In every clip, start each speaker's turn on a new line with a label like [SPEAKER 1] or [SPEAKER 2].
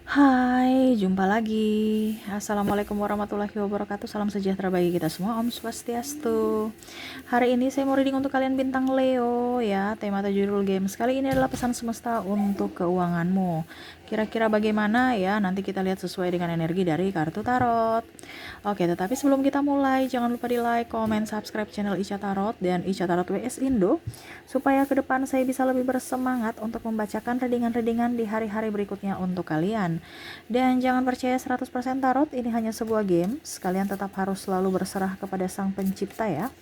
[SPEAKER 1] Hai, jumpa lagi. Assalamualaikum warahmatullahi wabarakatuh. Salam sejahtera bagi kita semua. Om Swastiastu. Hari ini saya mau reading untuk kalian bintang Leo ya. Tema atau judul games kali ini adalah pesan semesta untuk keuanganmu. Kira-kira bagaimana ya? Nanti kita lihat sesuai dengan energi dari kartu tarot. Oke, tetapi sebelum kita mulai, jangan lupa di like, comment, subscribe channel Ica Tarot dan Ica Tarot WS Indo supaya ke depan saya bisa lebih bersemangat untuk membacakan readingan-readingan di hari-hari berikutnya untuk kalian. Dan jangan percaya 100% tarot, ini hanya sebuah games. Kalian tetap harus selalu berserah kepada Sang Pencipta ya.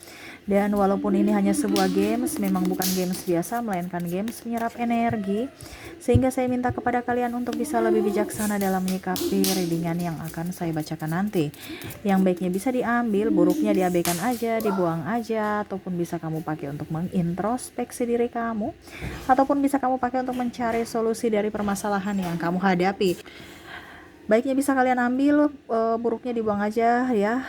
[SPEAKER 1] Dan walaupun ini hanya sebuah games, memang bukan games biasa, melainkan games menyerap energi. Sehingga saya minta kepada kalian untuk bisa lebih bijaksana dalam menyikapi readingan yang akan saya bacakan nanti. Yang baiknya bisa diambil, buruknya diabaikan aja, dibuang aja, ataupun bisa kamu pakai untuk mengintrospeksi diri kamu, ataupun bisa kamu pakai untuk mencari solusi dari permasalahan yang kamu hadapi. Baiknya bisa kalian ambil, buruknya dibuang aja ya.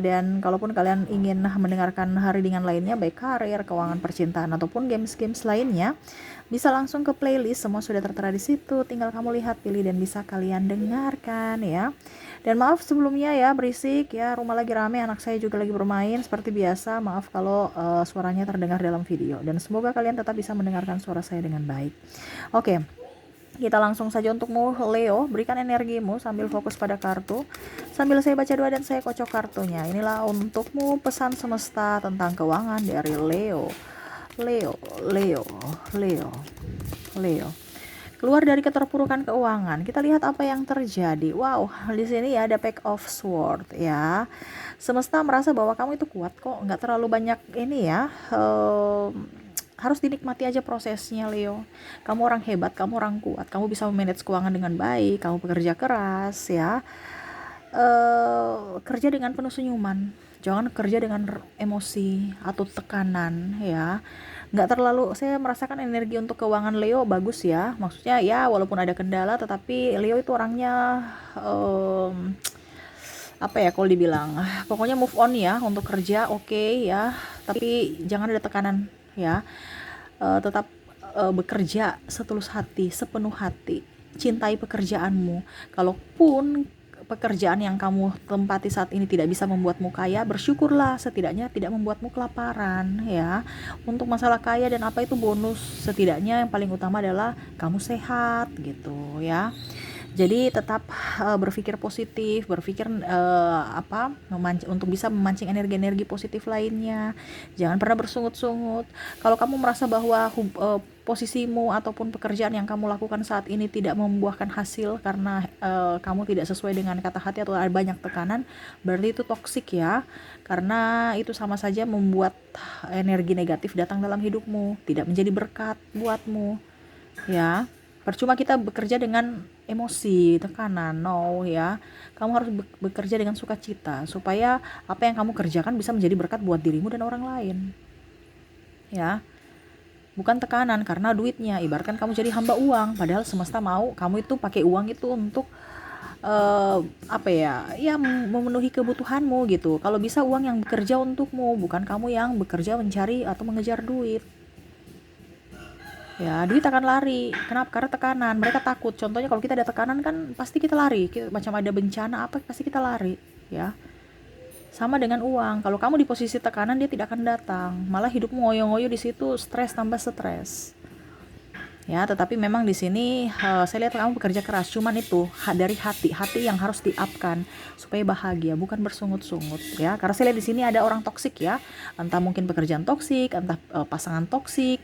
[SPEAKER 1] Dan kalaupun kalian ingin mendengarkan readingan lainnya, baik karir, keuangan, percintaan, ataupun games-games lainnya, bisa langsung ke playlist, semua sudah tertera di situ. Tinggal kamu lihat, pilih, dan bisa kalian dengarkan ya. Dan maaf sebelumnya ya, berisik ya, rumah lagi rame, anak saya juga lagi bermain seperti biasa. Maaf kalau suaranya terdengar dalam video. Dan semoga kalian tetap bisa mendengarkan suara saya dengan baik. Oke. Kita langsung saja untukmu Leo, berikan energimu sambil fokus pada kartu. Sambil saya baca doa dan saya kocok kartunya. Inilah untukmu pesan semesta tentang keuangan dari Leo. Leo, Leo, Leo, Leo. Keluar dari keterpurukan keuangan, kita lihat apa yang terjadi. Wow, di sini ya ada Pack of Sword ya. Semesta merasa bahwa kamu itu kuat kok, nggak terlalu banyak ini ya. Harus dinikmati aja prosesnya Leo. Kamu orang hebat, kamu orang kuat, kamu bisa memanage keuangan dengan baik, kamu bekerja keras ya. Kerja dengan penuh senyuman, jangan kerja dengan emosi atau tekanan ya. Nggak terlalu, saya merasakan energi untuk keuangan Leo bagus ya, maksudnya ya walaupun ada kendala tetapi Leo itu orangnya apa ya kalau dibilang, pokoknya move on ya untuk kerja, oke ya, tapi jangan ada tekanan ya. Tetap bekerja setulus hati, sepenuh hati, cintai pekerjaanmu. Kalaupun pekerjaan yang kamu tempati saat ini tidak bisa membuatmu kaya, bersyukurlah, setidaknya tidak membuatmu kelaparan ya. Untuk masalah kaya dan apa itu bonus, setidaknya yang paling utama adalah kamu sehat gitu ya. Jadi tetap berpikir positif, berpikir untuk bisa memancing energi-energi positif lainnya. Jangan pernah bersungut-sungut. Kalau kamu merasa bahwa posisimu ataupun pekerjaan yang kamu lakukan saat ini tidak membuahkan hasil karena kamu tidak sesuai dengan kata hati atau ada banyak tekanan, berarti itu toksik ya. Karena itu sama saja membuat energi negatif datang dalam hidupmu, tidak menjadi berkat buatmu ya. Percuma kita bekerja dengan emosi, tekanan, no ya. Kamu harus bekerja dengan sukacita supaya apa yang kamu kerjakan bisa menjadi berkat buat dirimu dan orang lain. Ya, bukan tekanan karena duitnya. Ibaratkan kamu jadi hamba uang, padahal semesta mau kamu itu pakai uang itu untuk apa ya? Ya memenuhi kebutuhanmu gitu. Kalau bisa uang yang bekerja untukmu, bukan kamu yang bekerja mencari atau mengejar duit. Ya, duit akan lari. Kenapa? Karena tekanan. Mereka takut. Contohnya kalau kita ada tekanan kan pasti kita lari. Macam ada bencana apa pasti kita lari, ya. Sama dengan uang. Kalau kamu di posisi tekanan dia tidak akan datang. Malah hidupmu ngoyo-ngoyo di situ, stres tambah stres. Ya, tetapi memang di sini saya lihat kamu bekerja keras. Cuman itu dari hati yang harus diupkan supaya bahagia, bukan bersungut-sungut ya. Karena saya lihat di sini ada orang toksik ya. Entah mungkin pekerjaan toksik, entah pasangan toksik,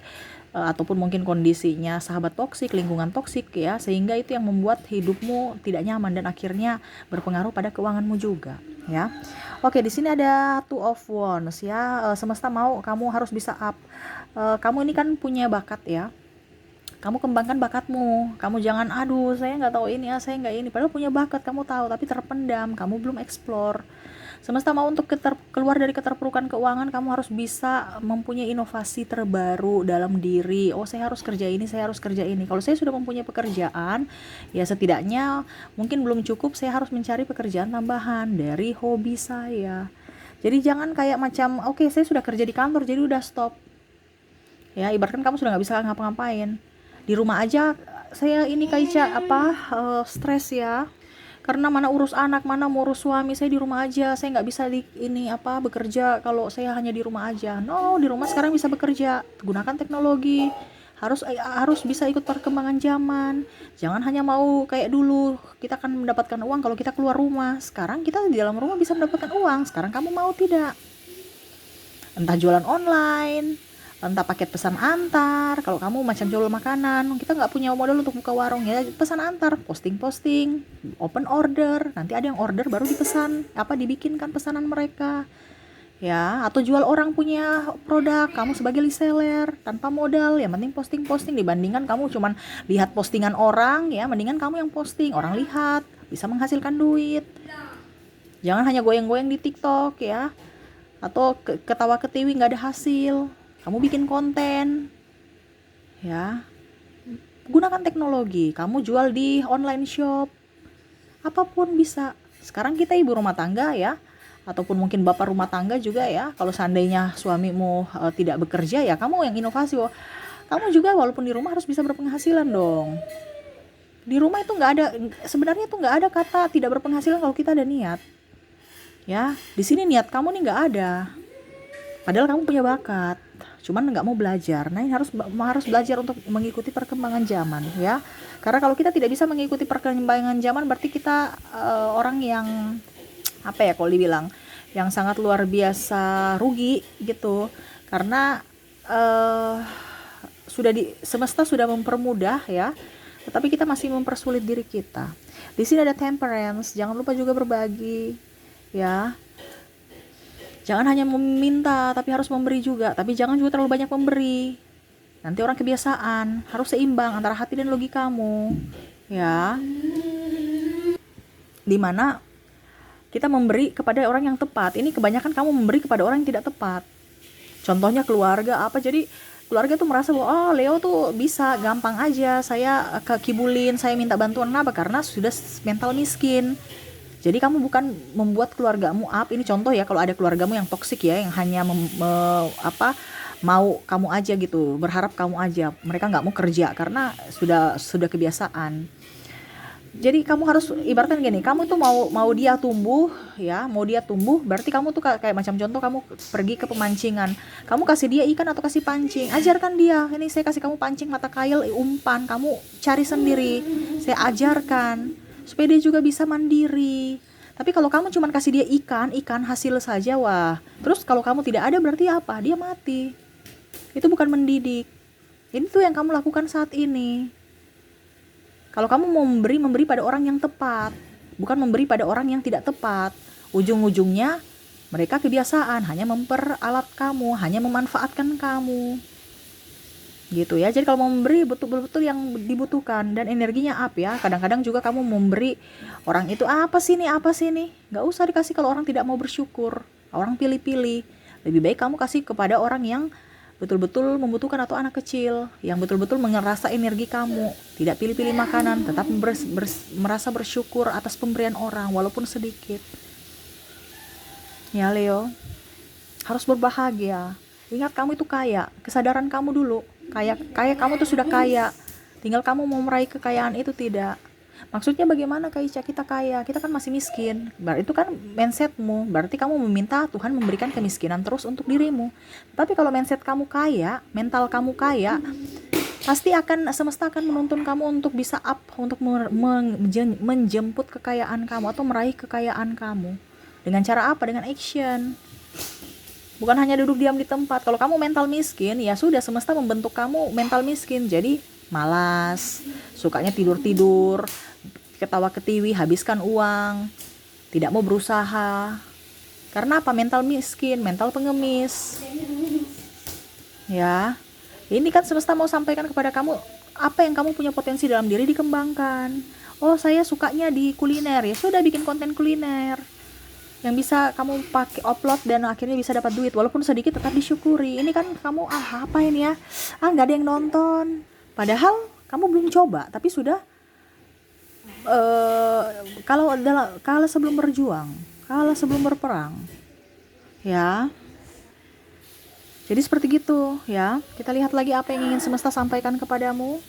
[SPEAKER 1] ataupun mungkin kondisinya sahabat toksik, lingkungan toksik ya, sehingga itu yang membuat hidupmu tidak nyaman dan akhirnya berpengaruh pada keuanganmu juga ya. Oke, di sini ada Two of Wands ya. Semesta mau kamu harus bisa up. Kamu ini kan punya bakat ya. Kamu kembangkan bakatmu. Kamu jangan aduh saya nggak tahu ini ya, saya nggak ini, padahal punya bakat kamu tahu tapi terpendam, kamu belum explore. Semesta mau untuk keluar dari keterpurukan keuangan, kamu harus bisa mempunyai inovasi terbaru dalam diri. Oh, saya harus kerja ini, saya harus kerja ini. Kalau saya sudah mempunyai pekerjaan, ya setidaknya mungkin belum cukup, saya harus mencari pekerjaan tambahan dari hobi saya. Jadi jangan kayak macam, oke, saya sudah kerja di kantor, jadi udah stop. Ya, ibaratkan kamu sudah nggak bisa ngapa-ngapain. Di rumah aja saya ini Kaica stres ya, karena mana urus anak, mana mau urus suami. Saya di rumah aja, saya nggak bisa bekerja kalau saya hanya di rumah aja. No, di rumah sekarang bisa bekerja, gunakan teknologi. Harus bisa ikut perkembangan zaman. Jangan hanya mau kayak dulu kita akan mendapatkan uang kalau kita keluar rumah. Sekarang kita di dalam rumah bisa mendapatkan uang. Sekarang kamu mau tidak? Entah jualan online, entah paket pesan antar. Kalau kamu macam jual makanan, kita nggak punya modal untuk buka warung ya, pesan antar, posting open order, nanti ada yang order baru dibikinkan pesanan mereka ya. Atau jual orang punya produk, kamu sebagai reseller tanpa modal, yang penting posting dibandingkan kamu cuman lihat postingan orang ya. Mendingan kamu yang posting, orang lihat, bisa menghasilkan duit. Jangan hanya goyang-goyang di TikTok ya, atau ketawa ketiwi nggak ada hasil. Kamu bikin konten ya, gunakan teknologi. Kamu jual di online shop, apapun bisa. Sekarang kita ibu rumah tangga ya, ataupun mungkin bapak rumah tangga juga ya. Kalau seandainya suamimu tidak bekerja ya, kamu yang inovasi. Kamu juga walaupun di rumah harus bisa berpenghasilan dong. Di rumah itu sebenarnya nggak ada kata tidak berpenghasilan kalau kita ada niat ya. Di sini niat kamu nih nggak ada, padahal kamu punya bakat, cuman nggak mau belajar. Nah, ini harus belajar untuk mengikuti perkembangan zaman ya. Karena kalau kita tidak bisa mengikuti perkembangan zaman, berarti kita orang yang kalau dibilang yang sangat luar biasa rugi gitu. Karena semesta sudah mempermudah ya, tetapi kita masih mempersulit diri kita. Di sini ada temperance, jangan lupa juga berbagi ya. Jangan hanya meminta, tapi harus memberi juga. Tapi jangan juga terlalu banyak memberi, nanti orang kebiasaan. Harus seimbang antara hati dan logikamu ya, dimana kita memberi kepada orang yang tepat. Ini kebanyakan kamu memberi kepada orang yang tidak tepat. Contohnya keluarga jadi keluarga tuh merasa bahwa Leo tuh bisa gampang aja saya kekibulin, saya minta bantuan. Kenapa? Karena sudah mental miskin. Jadi kamu bukan membuat keluargamu up. Ini contoh ya, kalau ada keluargamu yang toksik ya, yang hanya mau kamu aja gitu, berharap kamu aja, mereka nggak mau kerja karena sudah kebiasaan. Jadi kamu harus ibaratkan gini, kamu tuh mau dia tumbuh ya, berarti kamu tuh kayak macam contoh, kamu pergi ke pemancingan, kamu kasih dia ikan atau kasih pancing, ajarkan dia, ini saya kasih kamu pancing, mata kail, umpan, kamu cari sendiri, saya ajarkan supaya dia juga bisa mandiri. Tapi kalau kamu cuma kasih dia ikan hasil saja, wah, terus kalau kamu tidak ada berarti apa? Dia mati. Itu bukan mendidik. Ini tuh yang kamu lakukan saat ini. Kalau kamu mau memberi pada orang yang tepat, bukan memberi pada orang yang tidak tepat. Ujung-ujungnya mereka kebiasaan hanya memperalat kamu, hanya memanfaatkan kamu. Gitu ya. Jadi kalau mau memberi betul-betul yang dibutuhkan dan energinya up ya. Kadang-kadang juga kamu memberi orang itu apa sih nih, nggak usah dikasih kalau orang tidak mau bersyukur, orang pilih-pilih. Lebih baik kamu kasih kepada orang yang betul-betul membutuhkan, atau anak kecil yang betul-betul mengerasa energi kamu, tidak pilih-pilih makanan, tetap merasa bersyukur atas pemberian orang walaupun sedikit ya. Leo harus berbahagia. Ingat, kamu itu kaya. Kesadaran kamu dulu kaya kamu tuh sudah kaya, tinggal kamu mau meraih kekayaan itu tidak. Maksudnya bagaimana Kaica kita kaya, kita kan masih miskin. Itu kan mindsetmu, berarti kamu meminta Tuhan memberikan kemiskinan terus untuk dirimu. Tapi kalau mindset kamu kaya, mental kamu kaya, pasti semesta akan menuntun kamu untuk bisa up, untuk menjemput kekayaan kamu atau meraih kekayaan kamu. Dengan cara apa? Dengan action. Bukan hanya duduk diam di tempat. Kalau kamu mental miskin, ya sudah, semesta membentuk kamu mental miskin. Jadi malas, sukanya tidur-tidur, ketawa ketiwi, habiskan uang, tidak mau berusaha. Karena apa? Mental miskin, mental pengemis. Ya, ini kan semesta mau sampaikan kepada kamu, apa yang kamu punya potensi dalam diri dikembangkan. Oh, saya sukanya di kuliner, ya sudah, bikin konten kuliner yang bisa kamu pakai upload dan akhirnya bisa dapat duit, walaupun sedikit tetap disyukuri. Ini kan kamu apa ini ya, nggak ada yang nonton, padahal kamu belum coba tapi sudah kalah sebelum berjuang, kalah sebelum berperang ya. Jadi seperti gitu ya. Kita lihat lagi apa yang ingin semesta sampaikan kepadamu.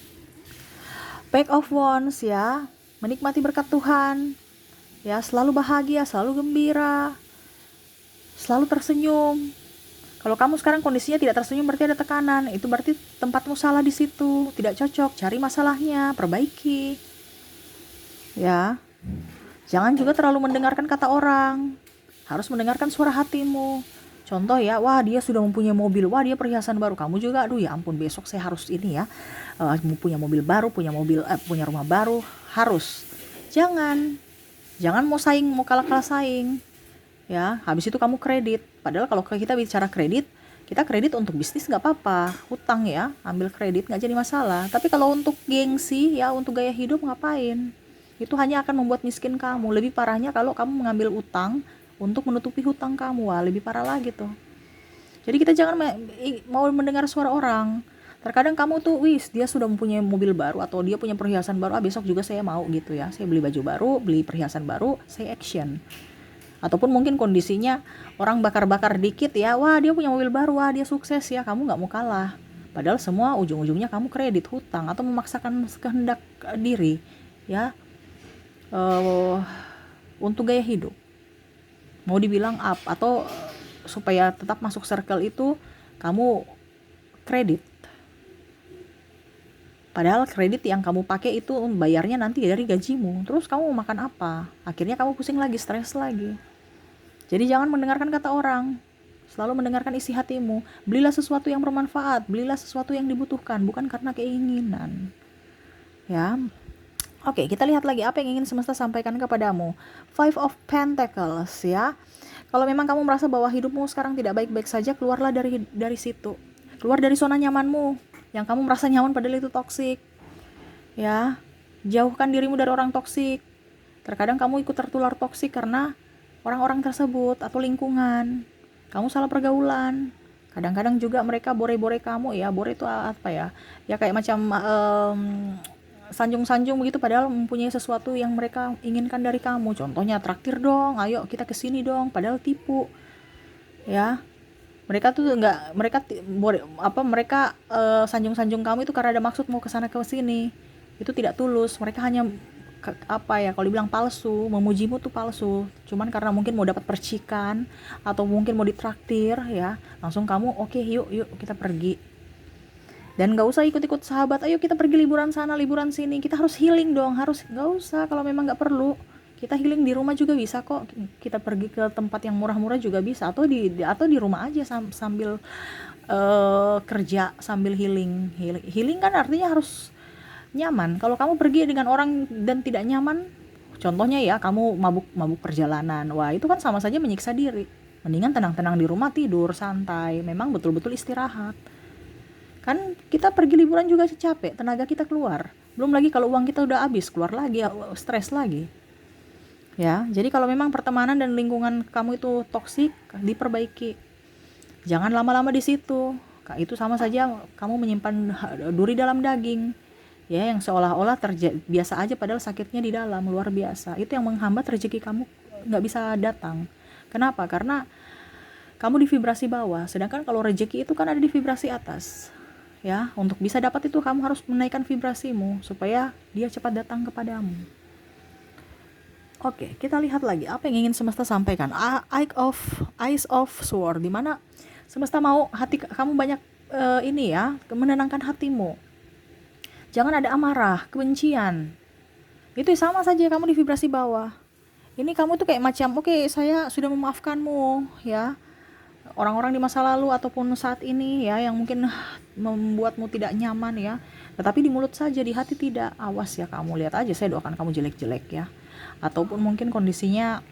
[SPEAKER 1] Pack of Wands ya, menikmati berkat Tuhan, ya selalu bahagia, selalu gembira, selalu tersenyum. Kalau kamu sekarang kondisinya tidak tersenyum berarti ada tekanan, itu berarti tempatmu salah di situ, tidak cocok, cari masalahnya, perbaiki. Ya, jangan juga terlalu mendengarkan kata orang, harus mendengarkan suara hatimu. Contoh ya, wah dia sudah mempunyai mobil, wah dia perhiasan baru, kamu juga, aduh ya ampun besok saya harus ini ya, punya mobil baru, punya rumah baru, harus. Jangan mau saing, mau kalah saing. Ya, habis itu kamu kredit. Padahal kalau kita bicara kredit, kita kredit untuk bisnis nggak apa-apa, hutang ya, ambil kredit nggak jadi masalah. Tapi kalau untuk gengsi ya, untuk gaya hidup ngapain? Itu hanya akan membuat miskin kamu. Lebih parahnya kalau kamu mengambil utang untuk menutupi hutang kamu, wah lebih parah lagi tuh. Jadi kita jangan mau mendengar suara orang. Terkadang kamu tuh, dia sudah mempunyai mobil baru atau dia punya perhiasan baru, besok juga saya mau gitu ya. Saya beli baju baru, beli perhiasan baru, saya action. Ataupun mungkin kondisinya orang bakar-bakar dikit ya, wah dia punya mobil baru, wah dia sukses ya, kamu nggak mau kalah. Padahal semua ujung-ujungnya kamu kredit, hutang, atau memaksakan kehendak diri ya, untuk gaya hidup. Mau dibilang up atau supaya tetap masuk circle itu kamu kredit. Padahal kredit yang kamu pakai itu bayarnya nanti dari gajimu. Terus kamu mau makan apa? Akhirnya kamu pusing lagi, stres lagi. Jadi jangan mendengarkan kata orang, selalu mendengarkan isi hatimu. Belilah sesuatu yang bermanfaat, belilah sesuatu yang dibutuhkan, bukan karena keinginan. Ya, oke, kita lihat lagi apa yang ingin semesta sampaikan kepadamu. Five of Pentacles ya. Kalau memang kamu merasa bahwa hidupmu sekarang tidak baik-baik saja, keluarlah dari situ. Keluar dari zona nyamanmu, yang kamu merasa nyaman padahal itu toksik. Ya, jauhkan dirimu dari orang toksik. Terkadang kamu ikut tertular toksik karena orang-orang tersebut atau lingkungan. Kamu salah pergaulan. Kadang-kadang juga mereka bore-bore kamu ya. Bore itu apa ya? Ya kayak macam sanjung-sanjung begitu, padahal mempunyai sesuatu yang mereka inginkan dari kamu. Contohnya traktir dong, ayo kita kesini dong, padahal tipu. Ya. Mereka tuh enggak, mereka sanjung-sanjung kamu itu karena ada maksud mau kesana ke sini. Itu tidak tulus. Mereka hanya kalau dibilang palsu, memujimu tuh palsu, cuman karena mungkin mau dapat percikan atau mungkin mau ditraktir ya, langsung kamu oke, yuk kita pergi. Dan gak usah ikut-ikut sahabat, ayo kita pergi liburan sana, liburan sini, kita harus healing dong, gak usah kalau memang gak perlu. Kita healing di rumah juga bisa kok, kita pergi ke tempat yang murah-murah juga bisa, atau di rumah aja sambil kerja, sambil healing kan artinya harus nyaman. Kalau kamu pergi dengan orang dan tidak nyaman, contohnya ya kamu mabuk perjalanan, wah itu kan sama saja menyiksa diri. Mendingan tenang-tenang di rumah, tidur santai, memang betul-betul istirahat. Kan kita pergi liburan juga capek, tenaga kita keluar, belum lagi kalau uang kita udah habis, keluar lagi, stres lagi ya. Jadi kalau memang pertemanan dan lingkungan kamu itu toksik, diperbaiki. Jangan lama-lama di situ. Itu sama saja kamu menyimpan duri dalam daging ya, yang seolah-olah biasa aja padahal sakitnya di dalam luar biasa. Itu yang menghambat rezeki kamu nggak bisa datang. Kenapa? Karena kamu di vibrasi bawah, sedangkan kalau rezeki itu kan ada di vibrasi atas ya. Untuk bisa dapat itu kamu harus menaikkan vibrasimu supaya dia cepat datang kepadamu. Oke, kita lihat lagi apa yang ingin semesta sampaikan. Eyes of Sword, dimana semesta mau hati kamu banyak ini ya, menenangkan hatimu. Jangan ada amarah, kebencian. Itu sama saja kamu di vibrasi bawah. Ini kamu tuh kayak macam, oke, saya sudah memaafkanmu ya. Orang-orang di masa lalu ataupun saat ini ya, yang mungkin membuatmu tidak nyaman ya. Tetapi di mulut saja, di hati tidak. Awas ya kamu, lihat aja saya doakan kamu jelek-jelek ya. Ataupun mungkin kondisinya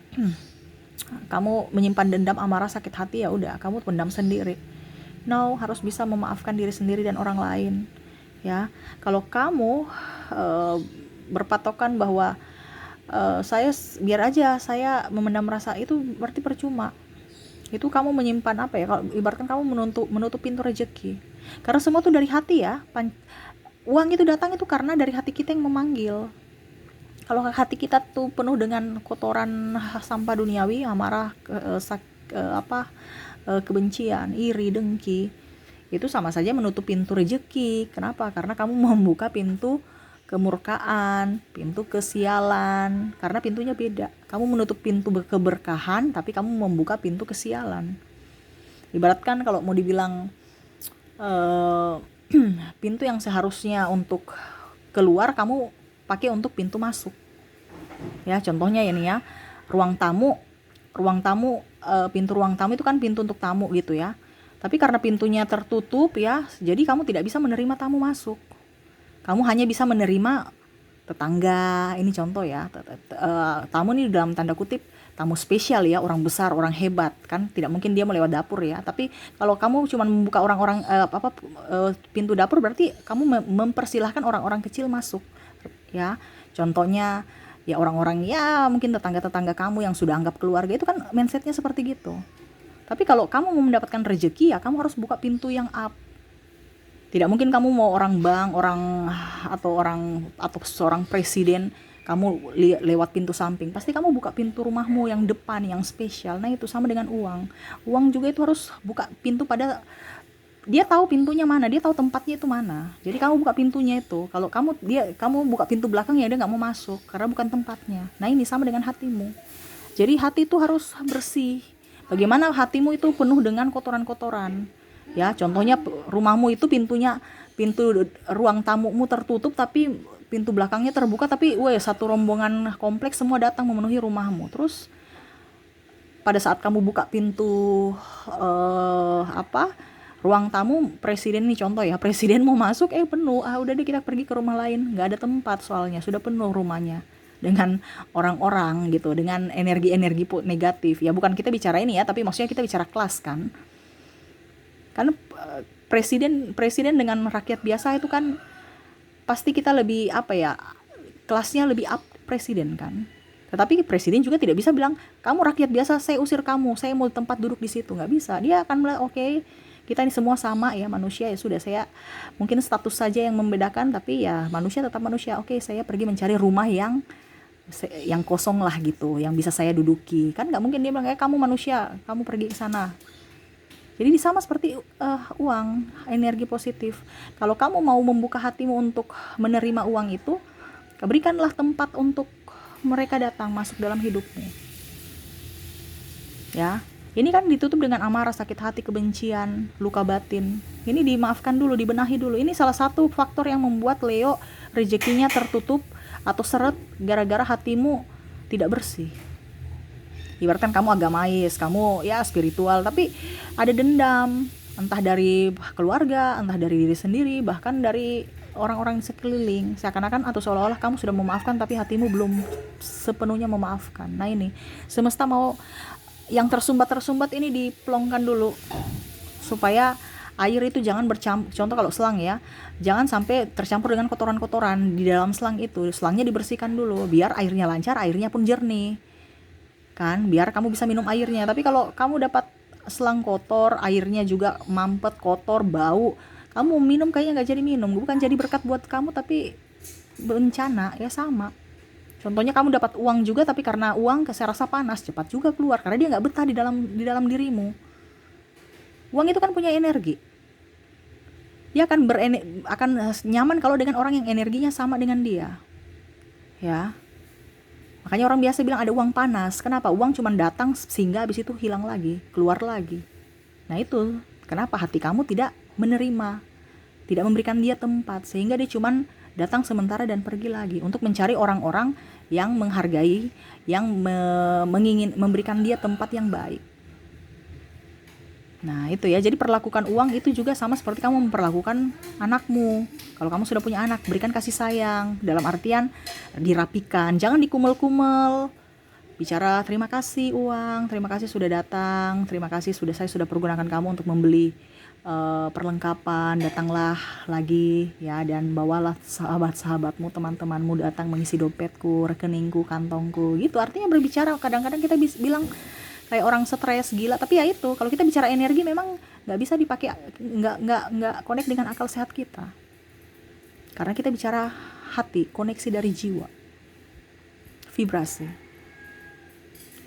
[SPEAKER 1] kamu menyimpan dendam, amarah, sakit hati, ya udah kamu pendam sendiri. No, harus bisa memaafkan diri sendiri dan orang lain. Ya, kalau kamu berpatokan bahwa saya biar aja saya memendam rasa, itu berarti percuma. Itu kamu menyimpan apa ya, kalau ibaratkan kamu menutup pintu rezeki. Karena semua tuh dari hati ya. Uang itu datang itu karena dari hati kita yang memanggil. Kalau hati kita tuh penuh dengan kotoran sampah duniawi, amarah, kebencian, iri, dengki, itu sama saja menutup pintu rezeki. Kenapa? Karena kamu membuka pintu kemurkaan, pintu kesialan, karena pintunya beda. Kamu menutup pintu keberkahan, tapi kamu membuka pintu kesialan. Ibaratkan kalau mau dibilang eh, pintu yang seharusnya untuk keluar, kamu pakai untuk pintu masuk. Ya, contohnya ini ya, ruang tamu, pintu ruang tamu itu kan pintu untuk tamu gitu ya. Tapi karena pintunya tertutup ya, jadi kamu tidak bisa menerima tamu masuk. Kamu hanya bisa menerima tetangga, ini contoh ya, tamu ini dalam tanda kutip tamu spesial ya, orang besar, orang hebat, kan tidak mungkin dia melewat dapur ya. Tapi kalau kamu cuma membuka orang-orang pintu dapur, berarti kamu mempersilahkan orang-orang kecil masuk ya. Contohnya ya orang-orang ya mungkin tetangga-tetangga kamu yang sudah anggap keluarga, itu kan mindsetnya seperti gitu. Tapi kalau kamu mau mendapatkan rezeki ya kamu harus buka pintu yang up. Tidak mungkin kamu mau orang bank, atau seorang presiden, kamu lewat pintu samping. Pasti kamu buka pintu rumahmu yang depan, yang spesial. Nah itu sama dengan uang. Uang juga itu harus buka pintu pada, dia tahu pintunya mana, dia tahu tempatnya itu mana. Jadi kamu buka pintunya itu. Kalau kamu buka pintu belakang ya dia nggak mau masuk karena bukan tempatnya. Nah ini sama dengan hatimu. Jadi hati itu harus bersih. Bagaimana hatimu itu penuh dengan kotoran-kotoran. Ya, contohnya rumahmu itu pintu ruang tamumu tertutup tapi pintu belakangnya terbuka, tapi satu rombongan kompleks semua datang memenuhi rumahmu. Terus pada saat kamu buka pintu ruang tamu presiden nih, contoh ya, presiden mau masuk penuh, udah deh kita pergi ke rumah lain, nggak ada tempat soalnya sudah penuh rumahnya dengan orang-orang gitu, dengan energi-energi negatif. Ya bukan kita bicara ini ya, tapi maksudnya kita bicara kelas kan. Karena presiden dengan rakyat biasa itu kan pasti kita lebih kelasnya lebih up presiden kan. Tetapi presiden juga tidak bisa bilang kamu rakyat biasa, saya usir kamu, saya mau tempat duduk di situ, nggak bisa. Dia akan bilang oke, kita ini semua sama ya, manusia ya sudah, saya mungkin status saja yang membedakan, tapi ya manusia tetap manusia. Oke, saya pergi mencari rumah yang kosong lah gitu, yang bisa saya duduki. Kan nggak mungkin dia bilang kamu manusia, kamu pergi ke sana. Jadi sama seperti uang, energi positif. Kalau kamu mau membuka hatimu untuk menerima uang itu, berikanlah tempat untuk mereka datang masuk dalam hidupmu. Ya, ini kan ditutup dengan amarah, sakit hati, kebencian, luka batin. Ini dimaafkan dulu, dibenahi dulu. Ini salah satu faktor yang membuat Leo rezekinya tertutup atau seret gara-gara hatimu tidak bersih. Ibaratkan kamu agamais, kamu ya spiritual, tapi ada dendam, entah dari keluarga, entah dari diri sendiri, bahkan dari orang-orang sekeliling. Seakan-akan atau seolah-olah kamu sudah memaafkan, tapi hatimu belum sepenuhnya memaafkan. Nah ini, semesta mau yang tersumbat ini diplongkan dulu, supaya air itu jangan bercampur. Contoh kalau selang ya, jangan sampai tercampur dengan kotoran-kotoran di dalam selang itu. Selangnya dibersihkan dulu, biar airnya lancar, airnya pun jernih. Kan, biar kamu bisa minum airnya. Tapi kalau kamu dapat selang kotor, airnya juga mampet, kotor, bau, kamu minum kayaknya nggak jadi minum. Bukan jadi berkat buat kamu, tapi bencana ya sama. Contohnya kamu dapat uang juga, tapi karena uang saya rasa panas, cepat juga keluar karena dia nggak betah di dalam dirimu. Uang itu kan punya energi. Dia akan nyaman kalau dengan orang yang energinya sama dengan dia. Ya. Makanya orang biasa bilang ada uang panas. Kenapa? Uang cuma datang sehingga habis itu hilang lagi, keluar lagi. Nah itu kenapa hati kamu tidak menerima, tidak memberikan dia tempat, sehingga dia cuma datang sementara dan pergi lagi untuk mencari orang-orang yang menghargai, yang memberikan dia tempat yang baik. Nah itu ya, jadi perlakukan uang itu juga sama seperti kamu memperlakukan anakmu. Kalau kamu sudah punya anak, berikan kasih sayang, dalam artian dirapikan, jangan dikumel-kumel. Bicara terima kasih uang, terima kasih sudah datang, terima kasih saya sudah pergunakan kamu untuk membeli perlengkapan, datanglah lagi ya, dan bawalah sahabat-sahabatmu, teman-temanmu datang mengisi dompetku, rekeningku, kantongku gitu. Artinya berbicara, kadang-kadang kita bilang kayak orang stres gila, tapi ya itu, kalau kita bicara energi memang nggak bisa dipakai, nggak connect dengan akal sehat kita, karena kita bicara hati, koneksi dari jiwa, vibrasi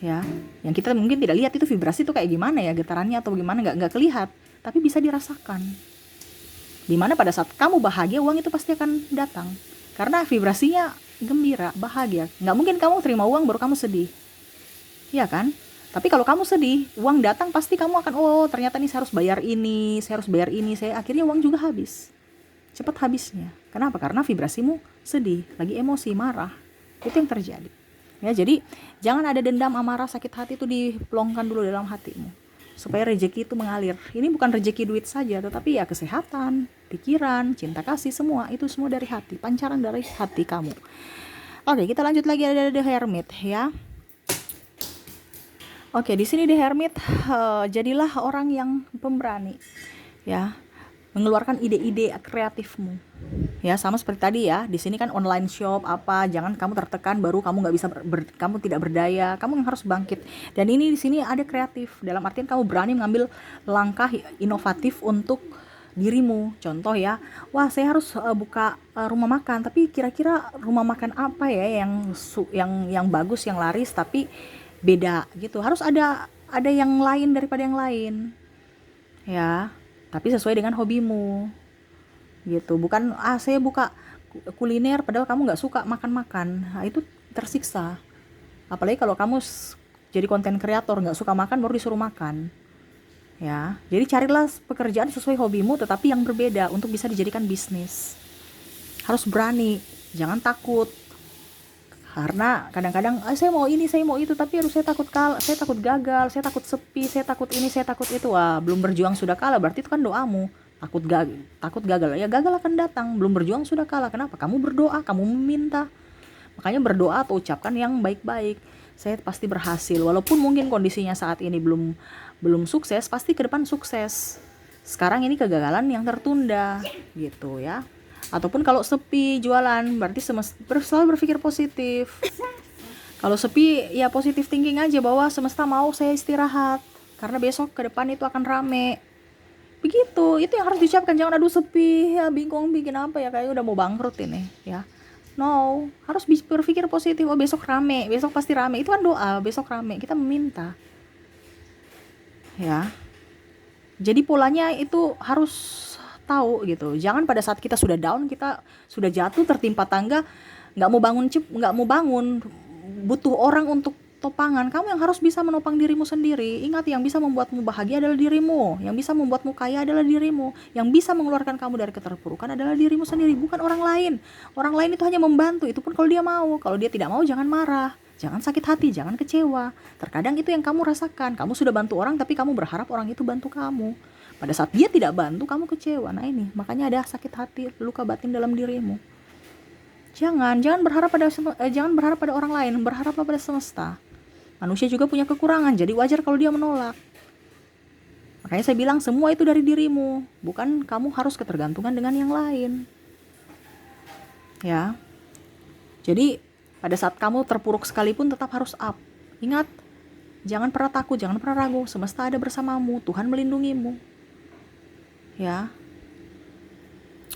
[SPEAKER 1] ya, yang kita mungkin tidak lihat itu vibrasi itu kayak gimana ya, getarannya atau gimana, nggak kelihat, tapi bisa dirasakan. Dimana pada saat kamu bahagia, uang itu pasti akan datang. Karena vibrasinya gembira, bahagia. Nggak mungkin kamu terima uang baru kamu sedih. Iya kan? Tapi kalau kamu sedih, uang datang pasti kamu akan, oh ternyata nih saya harus bayar ini, saya harus bayar ini, akhirnya uang juga habis. Cepat habisnya. Kenapa? Karena vibrasimu sedih, lagi emosi, marah. Itu yang terjadi. Ya, jadi jangan ada dendam, amarah, sakit hati itu dipelongkan dulu dalam hatimu. Supaya rezeki itu mengalir. Ini bukan rezeki duit saja, tetapi ya kesehatan, pikiran, cinta kasih, semua. Itu semua dari hati, pancaran dari hati kamu. Oke, kita lanjut lagi, ada The Hermit ya. Oke, di sini The Hermit, jadilah orang yang pemberani, ya, mengeluarkan ide-ide kreatifmu, ya, sama seperti tadi ya. Di sini kan online shop apa, jangan kamu tertekan baru kamu nggak bisa kamu tidak berdaya, kamu yang harus bangkit. Dan ini di sini ada kreatif, dalam artian kamu berani mengambil langkah inovatif untuk dirimu. Contoh ya, wah saya harus buka rumah makan, tapi kira-kira rumah makan apa ya yang bagus, yang laris, tapi beda gitu. Harus ada yang lain daripada yang lain, ya, tapi sesuai dengan hobimu gitu. Bukan saya buka kuliner padahal kamu nggak suka makan-makan. Nah, itu tersiksa. Apalagi kalau kamu jadi konten kreator, nggak suka makan baru disuruh makan, ya. Jadi carilah pekerjaan sesuai hobimu tetapi yang berbeda untuk bisa dijadikan bisnis. Harus berani, jangan takut. Karena kadang-kadang saya mau ini, saya mau itu, tapi harus saya takut saya takut gagal, saya takut sepi, saya takut ini, saya takut itu. Wah, belum berjuang sudah kalah, berarti itu kan doamu. Takut gagal, ya gagal akan datang. Belum berjuang sudah kalah. Kenapa? Kamu berdoa, kamu meminta. Makanya berdoa atau ucapkan yang baik-baik. Saya pasti berhasil, walaupun mungkin kondisinya saat ini belum sukses, pasti ke depan sukses. Sekarang ini kegagalan yang tertunda gitu ya. Ataupun kalau sepi jualan, berarti selalu berpikir positif. Kalau sepi, ya positif thinking aja bahwa semesta mau saya istirahat, karena besok ke depan itu akan rame. Begitu, itu yang harus diucapkan. Jangan aduh sepi, ya bingung bikin apa ya, kayaknya udah mau bangkrut ini ya. No, harus berpikir positif. Oh besok rame, besok pasti rame. Itu kan doa, besok rame. Kita meminta, ya. Jadi polanya itu harus tahu gitu. Jangan pada saat kita sudah down, kita sudah jatuh tertimpa tangga, nggak mau bangun, butuh orang untuk topangan. Kamu yang harus bisa menopang dirimu sendiri. Ingat, yang bisa membuatmu bahagia adalah dirimu, yang bisa membuatmu kaya adalah dirimu, yang bisa mengeluarkan kamu dari keterpurukan adalah dirimu sendiri, bukan orang lain. Orang lain itu hanya membantu, itu pun kalau dia mau. Kalau dia tidak mau, jangan marah, jangan sakit hati, jangan kecewa. Terkadang itu yang kamu rasakan. Kamu sudah bantu orang tapi kamu berharap orang itu bantu kamu. Pada saat dia tidak bantu, kamu kecewa. Nah ini, makanya ada sakit hati, luka batin dalam dirimu. Jangan berharap pada orang lain, berharaplah pada semesta. Manusia juga punya kekurangan, jadi wajar kalau dia menolak. Makanya saya bilang semua itu dari dirimu, bukan kamu harus ketergantungan dengan yang lain. Ya. Jadi pada saat kamu terpuruk sekalipun tetap harus up. Ingat, jangan pernah takut, jangan pernah ragu. Semesta ada bersamamu, Tuhan melindungimu. Ya.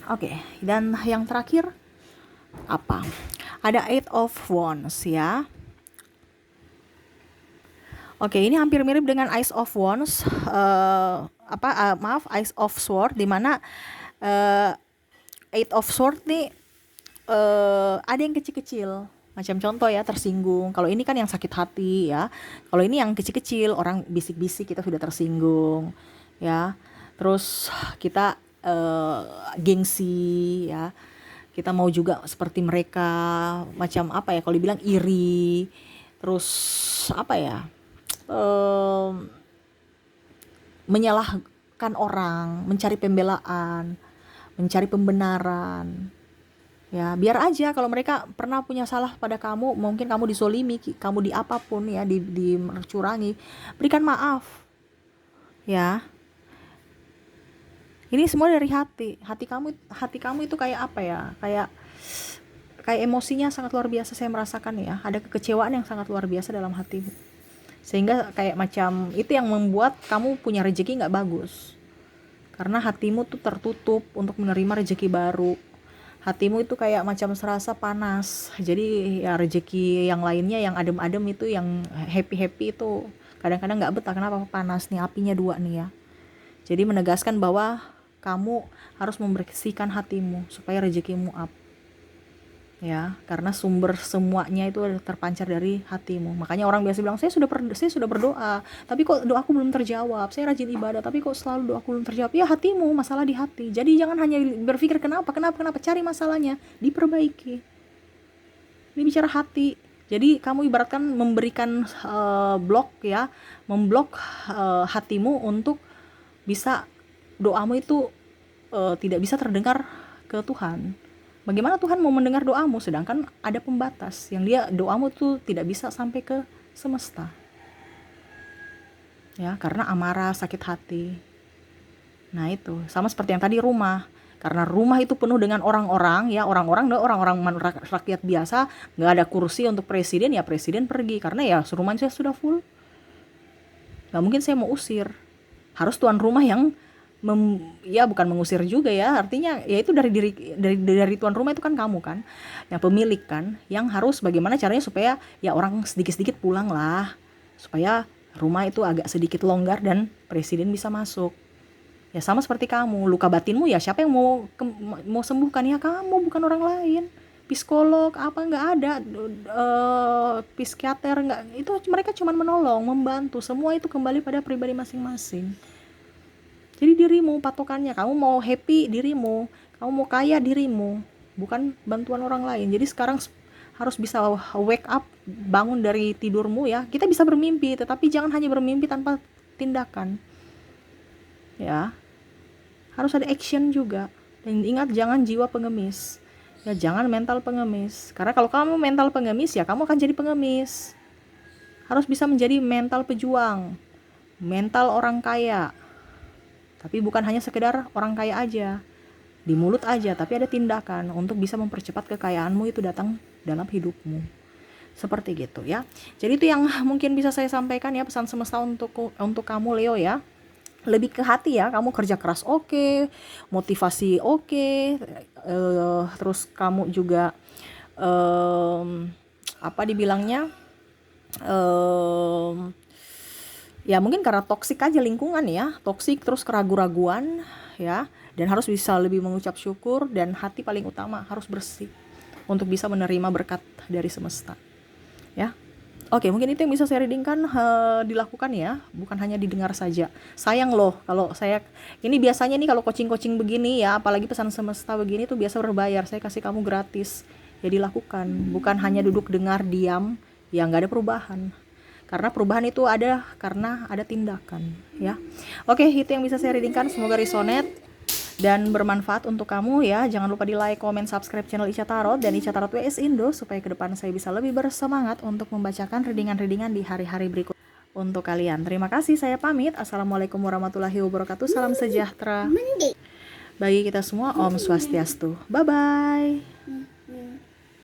[SPEAKER 1] Oke, dan yang terakhir apa? Ada Eight of Wands ya. Oke, ini hampir mirip dengan Ace of Wands. Ace of Sword, di mana Eight of Sword nih ada yang kecil-kecil. Macam contoh ya, tersinggung. Kalau ini kan yang sakit hati ya. Kalau ini yang kecil-kecil, orang bisik-bisik kita sudah tersinggung ya. Terus kita gengsi ya, kita mau juga seperti mereka, macam apa ya, kalau dibilang iri, terus apa ya, menyalahkan orang, mencari pembelaan, mencari pembenaran ya. Biar aja, kalau mereka pernah punya salah pada kamu, mungkin kamu dizolimi, kamu apapun ya, dicurangi, berikan maaf ya. Ini semua dari hati. Hati kamu itu kayak apa ya? Kayak emosinya sangat luar biasa, saya merasakan ya. Ada kekecewaan yang sangat luar biasa dalam hatimu. Sehingga kayak macam itu yang membuat kamu punya rezeki enggak bagus. Karena hatimu tuh tertutup untuk menerima rezeki baru. Hatimu itu kayak macam serasa panas. Jadi ya rezeki yang lainnya, yang adem-adem itu, yang happy-happy itu kadang-kadang enggak betah. Kenapa? Panas nih, apinya 2 nih ya. Jadi menegaskan bahwa kamu harus membersihkan hatimu supaya rezekimu up. ya, karena sumber semuanya itu terpancar dari hatimu. Makanya orang biasa bilang, saya sudah berdoa tapi kok doaku belum terjawab, saya rajin ibadah tapi kok selalu doaku belum terjawab. Ya hatimu, masalah di hati. Jadi jangan hanya berpikir kenapa, cari masalahnya, diperbaiki. Ini bicara hati. Jadi kamu ibaratkan memberikan blok ya, memblok hatimu untuk bisa doamu itu tidak bisa terdengar ke Tuhan. Bagaimana Tuhan mau mendengar doamu sedangkan ada pembatas yang dia doamu tuh tidak bisa sampai ke semesta. Ya, karena amarah, sakit hati. Nah, itu sama seperti yang tadi rumah. Karena rumah itu penuh dengan orang-orang ya, orang-orang rakyat biasa, nggak ada kursi untuk presiden, ya presiden pergi karena ya rumah saya sudah full. Nggak mungkin saya mau usir. Harus tuan rumah yang ya bukan mengusir juga ya, artinya ya itu dari tuan rumah itu kan kamu kan, yang pemilik kan, yang harus bagaimana caranya supaya ya orang sedikit-sedikit pulang lah, supaya rumah itu agak sedikit longgar dan presiden bisa masuk. Ya sama seperti kamu, luka batinmu ya siapa yang mau sembuhkan, ya kamu, bukan orang lain. Psikolog apa nggak ada, psikiater nggak, itu mereka cuma menolong, membantu, semua itu kembali pada pribadi masing-masing. Jadi dirimu patokannya, kamu mau happy dirimu, kamu mau kaya dirimu, bukan bantuan orang lain. Jadi sekarang harus bisa wake up, bangun dari tidurmu ya. Kita bisa bermimpi, tetapi jangan hanya bermimpi tanpa tindakan. Ya, harus ada action juga. Dan ingat, jangan jiwa pengemis. Ya, jangan mental pengemis. Karena kalau kamu mental pengemis ya kamu akan jadi pengemis. Harus bisa menjadi mental pejuang, mental orang kaya. Tapi bukan hanya sekedar orang kaya aja, di mulut aja, tapi ada tindakan untuk bisa mempercepat kekayaanmu itu datang dalam hidupmu. Seperti gitu ya. Jadi itu yang mungkin bisa saya sampaikan ya, pesan semesta untuk kamu Leo ya. Lebih ke hati ya, kamu kerja keras oke, motivasi oke, terus kamu juga apa dibilangnya, ya mungkin karena toksik aja lingkungan ya, toksik terus keraguan-raguan ya, dan harus bisa lebih mengucap syukur, dan hati paling utama harus bersih untuk bisa menerima berkat dari semesta ya. Oke, mungkin itu yang bisa saya readingkan, dilakukan ya, bukan hanya didengar saja. Sayang loh kalau saya ini biasanya nih kalau coaching begini ya, apalagi pesan semesta begini tuh biasa berbayar, saya kasih kamu gratis ya, dilakukan, bukan hanya duduk dengar diam ya, nggak ada perubahan. Karena perubahan itu ada karena ada tindakan ya. Oke, itu yang bisa saya readingkan, semoga resonate dan bermanfaat untuk kamu ya. Jangan lupa di like, comment, subscribe channel Ica Tarot dan Ica Tarot WS Indo supaya ke depan saya bisa lebih bersemangat untuk membacakan readingan-readingan di hari-hari berikut untuk kalian. Terima kasih, saya pamit. Assalamualaikum warahmatullahi wabarakatuh. Salam sejahtera bagi kita semua. Om Swastiastu. Bye bye.